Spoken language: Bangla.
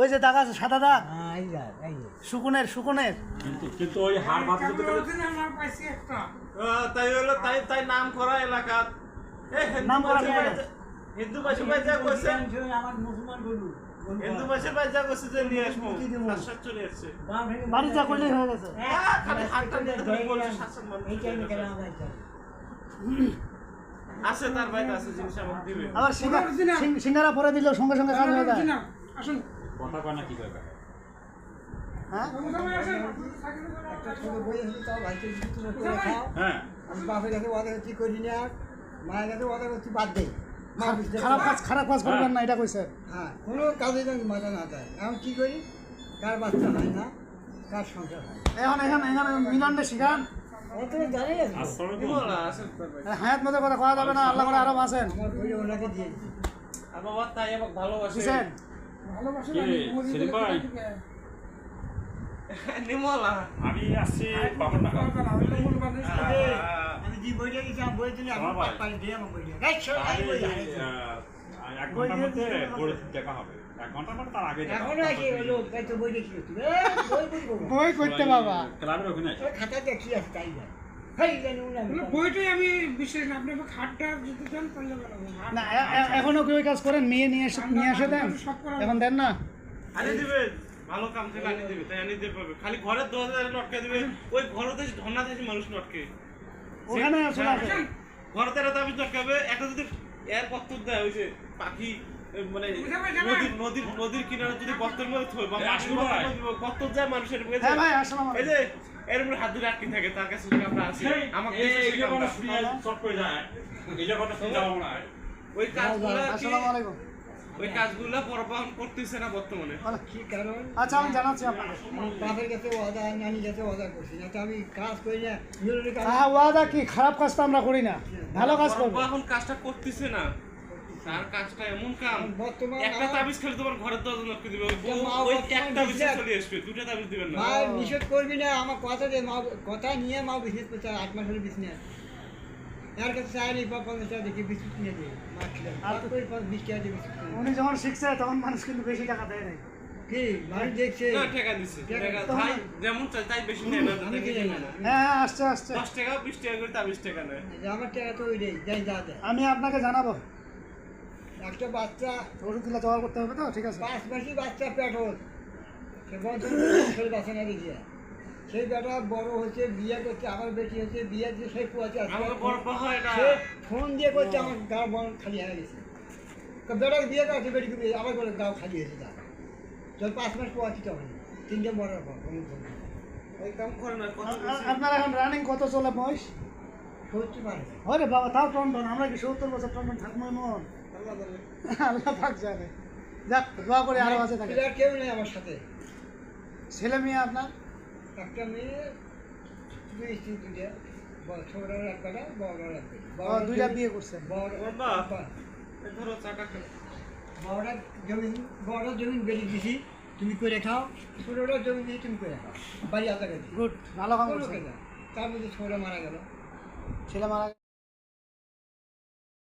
ওই যে দাগ আছে সাদা দাগ, এই যে শুকনের শুকনের। কিন্তু ওই হাড় বাঁধতে তো তাই হলো তাই নাম করা এলাকা নাম করা হিন্দু ভাষা ভাই যা কইছে আমার মুসলমান বলু হিন্দু ভাষা ভাই যা কইছে যে নিয়ে আসবো শাসন চলে আসছে বাড়ি যা করলেই হয়ে গেছে। খালি হাতটা দিয়ে ধরে বলছে শাসন মানুষ এই টাইমে কেন আমার আছে তার বাইরে আছে জিনিস আমাকে দিবে আবার সিঙ্গারা পরে দিলেও সঙ্গে সঙ্গে কাজ হয়ে যায়। আসুন কথা কয় না কি করে হ্যাঁ একটা ছোট বই আছে তাও ভাইকে তুমি করে খাও। হ্যাঁ আমি বাপের কাছে ওয়াদা করছি করি না, মায়ের কাছে ওয়াদা করছি বাদ দেই। মা বুঝতে খারাপ কাজ করবেন না, এটা কইছে। হ্যাঁ কোনো কাজে যেন মাথা না যায়। এখন কি করি, কার বাচ্চা হয় না, কার সংসার হয়। এখন এখানে মিলনটা শিখান। ও তো জানে আসলে কি বলা আছে তার ভাই হায়াত মতো কথা কওয়া যাবে না, আল্লাহ করে আরো আছেন। আমার বইয়ে ওনাকে দিয়েছি। আর বাবা তাই আমাকে ভালোবাসে বুঝছেন? ভালোবাসেন কে সেলিম ভাই নিমলা আমি আসছি বাবার টাকা আমি যে বইটা দিয়েছি আমার বই দিলে আমি আমার ভাই। পানি দিয়ে আমার বই দিয়ে এই ছোট এই বই হারিয়েছি। এক ঘন্টার মধ্যে গড়ে দেখা হবে, 1 ঘন্টার মধ্যে তার আগে এখনো আছে ওই লোক তাই তো বই দেখি তুমি বই বই করবো বই করতে বাবা। ক্লাবের ওখানে ওই খাতাতে কি আছে তাই যায় হেই জানি না বইটাই আমি বিশেষ না, আপনি খাটটা যদি দেন পারলে ভালো হবে। না এখনো কি ওই কাজ করেন? মেয়ে নিয়ে আসে দেন, এখন দেন না। আনি দিবে ভালো কাম থেকে আনি দিবে তাই আনি দিবে পাবে খালি ঘরের 2000 লটকা দিবে ওই ঘরতে ধন্না থেকে মানুষ লটকে ওখানে আসলে ঘরতে রাতে আমি লটকাবে একটা যদি এর পত্তর দেয় ওই যে পাখি মানে নদীর কিনারে যদি গর্তের মধ্যে থই বা মাটির মধ্যে পত্তর যায় মানুষের মধ্যে হ্যাঁ ভাই আসসালামু এই যে এর উপরে হাত ধরে আটকে থাকে তার কাছে যদি আমরা আসি আমাকে এই জায়গাটা শুনে চট করে যায়, এই জায়গাটা শুনে যাওয়া মনে হয়। ওই কাজগুলো আসসালামু আলাইকুম। ওই কাজগুলো পরপালন করতেছে না বর্তমানে কি কারণ আচ্ছা আমি জানাচ্ছি আপনাকে। আমার বাপের কাছে ওয়াদা নানি কাছে ওয়াদা করছি না তো আমি কাজ করি না জরুরি কাজ হ্যাঁ ওয়াদা কি, খারাপ কাজ তো আমরা করি না, ভালো কাজ করবো। বড় এখন কাজটা করতেছে না তার কাজটা এমন কাম বর্তমান একটা তাবিজ খেলে তোমার ঘরের দরজা লটকে দিবে ওই ওই একটা তাবিজ চলে আসবে দুটো তাবিজ দিবেন না মা নিষেধ করবি না আমার কথা দিয়ে মা কথা নিয়ে মা বিজনেস করছে 8 মাস হলে বিজনেস এর কাছে চাইনি 50 টাকা দেখি বিস্কুট কিনে দিই মা খেলাম আর তো 20 টাকা দিয়ে বিস্কুট কিনে উনি যখন শিখছে তখন মানুষ কিন্তু বেশি টাকা দেয় নাই। কি মানুষ দেখছে না টাকা দিছে টাকা তাই যেমন চাই তাই বেশি নেয় না আমি তাই কিনে নেয় না না হ্যাঁ আসছে আসছে। 10 টাকা 20 টাকা করে তাবিজ টাকা নেয় যে আমার টাকা তো ওই দেয় যাই যা দেয় আমি আপনাকে জানাবো, একটা বাচ্চা ওষুধগুলো জোগাড় করতে হবে তো, ঠিক আছে? 5 মাসই বাচ্চা পেট হোক সে বছর ছেলে বাচ্চা না দেখিয়া সেই বেটা বড় হচ্ছে বিয়ে করছে আমার বেটি হচ্ছে বিয়ে দিয়ে সেই পোয়াছে আমাকে বড় পাহা এটা সে ফোন দিয়ে করছে আমার গাঁ বন খালি হয়ে গেছে তো বেটাকে বিয়ে করছে বেটিকে বিয়ে আবার করে গাঁ খালি হয়েছে তার যখন 5 মাস পোয়াচ্ছি তখন 3টে মরার পর ওই কাম করে না কত আপনার এখন রানিং কত চলে বয়স? সত্যি পারে ওরে বাবা তাও টন আমরা কি 70 বছর টন থাকবো এমন? আল্লাহ বলে আল্লাহ পাক জানে। যাক দোয়া করে আরো আছে থাকে। প্লেয়ার কেউ নেই আমার সাথে ছেলে মেয়ে আপনার? একটা মেয়ে 2 স্ত্রী 2টা ছোটরা এক বেটা বড়রা এক বেটা ও দুইটা বিয়ে করছে। বাবা ধরো চাকা বড় জমি বেরিয়ে দিছি তুমি করে খাও ছোটরা জমি দিয়ে তুমি করে খাও বাড়ি আলাদা করে গুড, ভালো কাম কোনো করছে। তার মধ্যে ছোটরা মারা গেল ছেলে মারা গেল।